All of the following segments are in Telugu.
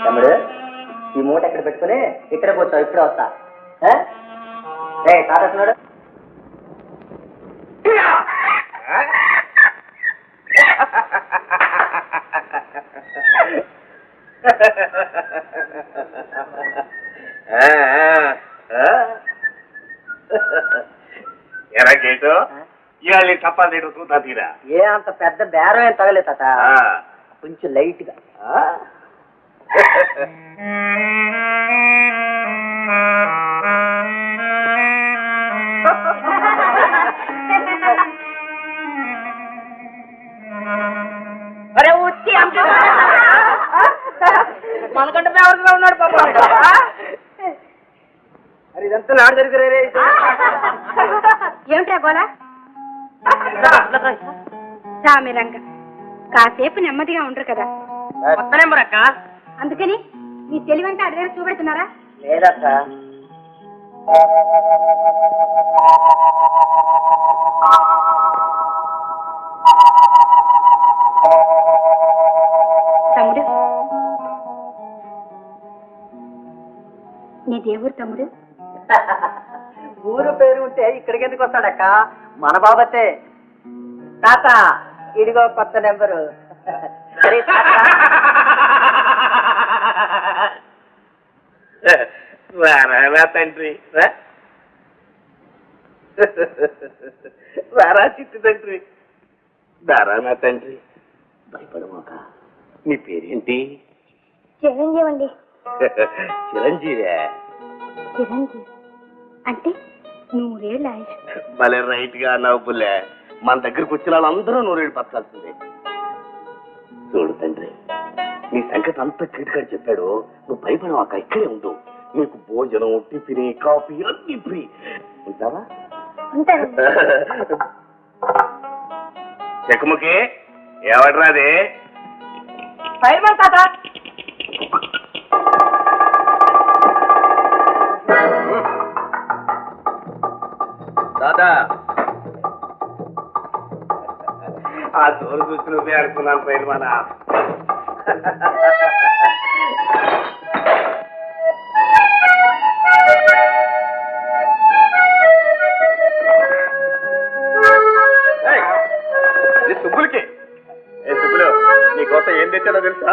తమ్ముడు ఈ మూట ఎక్కడ పెట్టుకుని ఇక్కడ పోతావు, ఇప్పుడు వస్తా. తాతస్తున్నాడు ఎరా గేటు ఇవాళ చప్పాలు తింటూ చూద్దా తీరా. ఏ అంత పెద్ద బేరం ఏం తగలేదు తాత, కొంచెం లైట్ గా. మనకంటే ఫేవరెట్ ఉన్నాడు పాప. మరి ఇదంతా నాడు జరిగిరే. ఏమిట్రా గోలా? సామిరంగ కాసేపు నెమ్మదిగా ఉండరు కదా. కొత్త నెంబర్ అక్క. అందుకని మీ తెలివంతా అడి దగ్గర చూపెడుతున్నారా? లేదక్క. తమ్ముడు, నీ దేవుడు తమ్ముడు. ఊరు పేరు ఉంటే ఇక్కడికి ఎందుకు వస్తాడక్క? మన బాబతే. తాత ఇడిగో కొత్త నెంబరు. రారా తండ్రి, రారా చిట్టు తండ్రి, దారా నా తండ్రి. భయపడమాక. నీ పేరేంటి? చిరంజీవి అండి. చిరంజీవే? చిరంజీవి అంటే 100 ఏళ్ళ ఆయుష్. భలే రైట్ గా నవ్వులే. మన దగ్గరకు వచ్చిన వాళ్ళందరూ 100 ఏళ్ళు బతకాల్సిందే. చూడు తండ్రి, నీ సంగతి అంతా క్రిటికల్ చెప్పాడు. నువ్వు భయపడమాక, ఇక్కడే ఉండు. నీకు భోజనం, టిఫిన్, కాఫీ అన్ని ఫ్రీ. ఉంటావా? చెక్కుముకి ఎవడ్రాదే? ఫైర్మన్ తాత. దాదా ఆ దూరం చూసి నువ్వే అనుకున్నాను ఫైర్మన్. సుబ్బులకి సుబ్బులు, నీకోసం ఏం తెచ్చానో తెలుసా?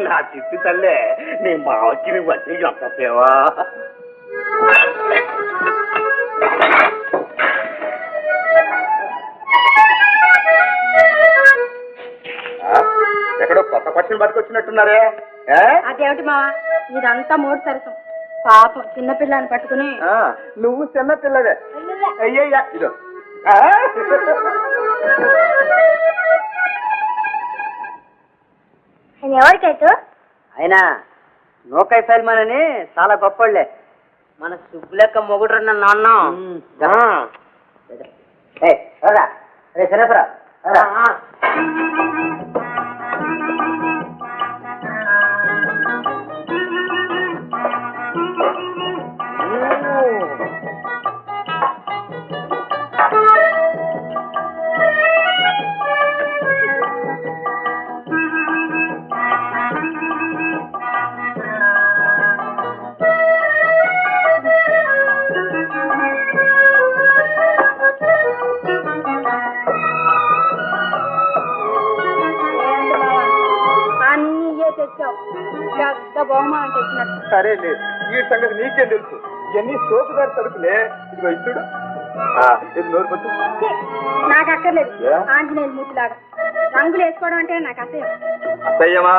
నా చిట్టి తల్లే, నీ మావకి నీ వడ్డీ చెప్పేవా? ఎక్కడో కొత్త పక్షులు బతికొచ్చినట్టున్నారే. అదేమిటి మావా, ఇదంతా మూడు సరసం. పాపం చిన్నపిల్లని పట్టుకుని. నువ్వు చిన్నపిల్లవే. అయ్యయ్యా ఇదో ఎవరికైతే అయినా నోకై ఫైల్మాన్ అని చాలా గొప్పళ్లే. మన సుబ్బులెక్క మొగుడు నాన్న. శరఫరా సరేలే, ఈ సంగతి నీకేం తెలుసు? ఇవన్నీ సోపుదారి సరుకులే. ఇదిగో ఇస్తుడు. ఇది నోరు పట్టు. నాకు అక్కర్లేదు. ఆంజనేయుల మూతిలాగా రంగులు వేసుకోవడం అంటే నాకు అసహ్యం. అసహ్యమా?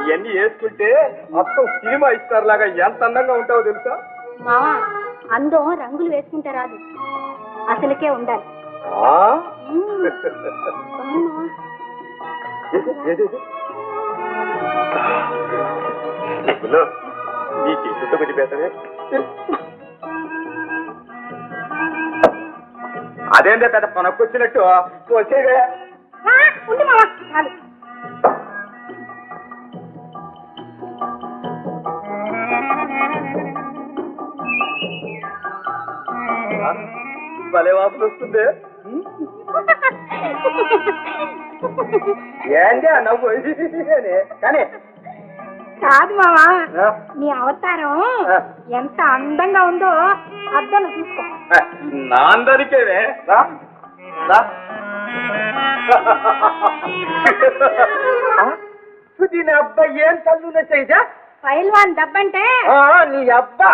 ఇవన్నీ వేసుకుంటే మొత్తం సినిమా ఇస్తారు లాగా ఎంత అందంగా ఉంటావో తెలుసా? మావా, అందం రంగులు వేసుకుంటే రాదు, అసలుకే ఉండాలి. నీ చేతులతో కొద్ది పెడతానే అదేంటే పెద్ద పనకొచ్చినట్టు వచ్చేవే ఉండి మావా చాలు. భలే వాసన వస్తుంది ఏంటి ఆ నవ్వు కానీ కాదు మావా, నీ అవతారం ఎంత అందంగా ఉందో అద్దంలో చూసుకో. నా అందరికేవే నీ అబ్బా ఏం తల్లు నచ్చయిదా పైల్వాన్ దబ్బంటే నీ అబ్బా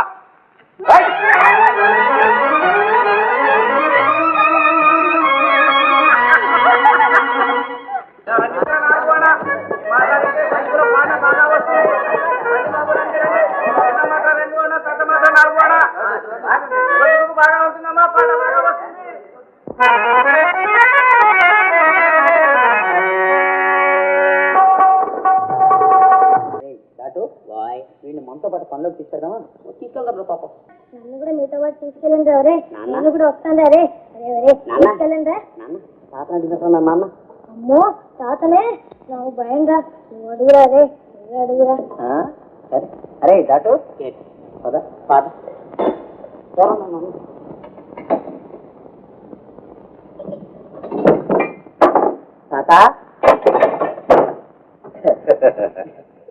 బాగా ఉంటుందమ్మా పాట బాగా వస్తుంది. వీళ్ళు మనతో పాటు పనిలోకి తీసుకెళ్దామా? తీసుకెళ్తారు పాపం. నన్ను కూడా మీతో పాటు తీసుకెళ్ళండి రే. నన్ను కూడా వస్తాను రే. తీసుకెళ్ళండి రా. నాన్న అమ్మో తాతనే నాకు భయం రా. నువ్వు అడుగురా రే. నువ్వే అడుగురా. సరే అరే దాటు పద పాట తాత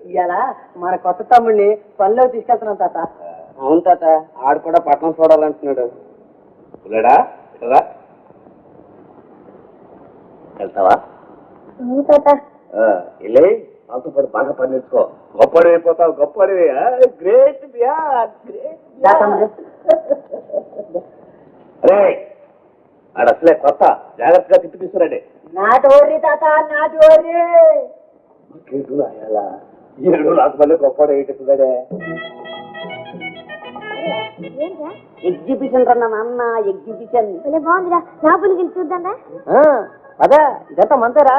ఇవాళ మన కొత్త తమ్ముడిని పనిలోకి తీసుకెళ్తున్నాం తాత. అవును తాత ఆడు కూడా పట్నం చూడాలంటున్నాడు. వెళ్తావా? అవును తాత. వెళ్ళి వాళ్ళతో పాటు బాగా పని నేర్చుకో. గొప్పడి అయిపోతావు. గొప్పడివి. గ్రేట్ అరే ఆడ అసలే కొత్త జాగ్రత్తగా తిప్పి తీసుకురండి. నాటు ఓర్రి తాత నాటు ఓర్రి. ఏడు నాకు మళ్ళీ గొప్పడు ఏంటంటే ఏంట్రా ఎగ్జిబిషన్ రన్నా నాన్న ఎగ్జిబిషన్. భలే బాగుందిరా. లోపలికి వెళ్ళి చూద్దాం రా. అదే ఇదంతా మంతేరా.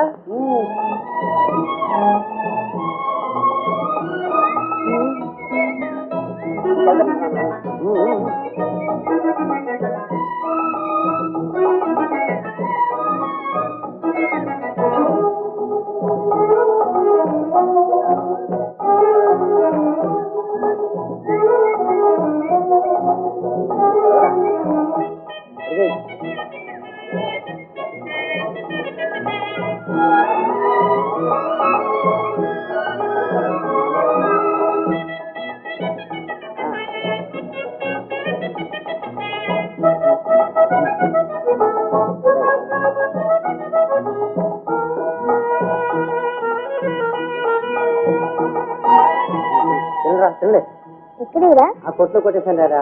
ఎక్కడిరా? ఆ కొట్లో కొట్టేసాను రా.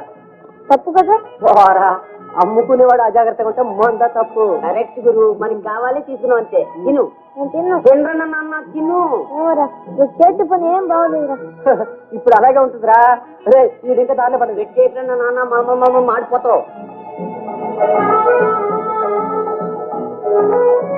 తప్పు కదా. పోరా అమ్ముకునేవాడు అజాగ్రత్తగా ఉంటే మంద తప్పు. కరెక్ట్ గురు. మనకి కావాలి తీసుకున్నాం అంతే. తిను నేను తిన్నా. తినరా నాన్న తిను. ఏమోరా నువ్వు చేతి పని ఏం బాగోలేదురా. ఇప్పుడు అలాగే ఉంటుందిరా. రే వీడి ఇంకా దారిలో పడదు. వెట్టేట్రా నాన్న మాడిపోతావు.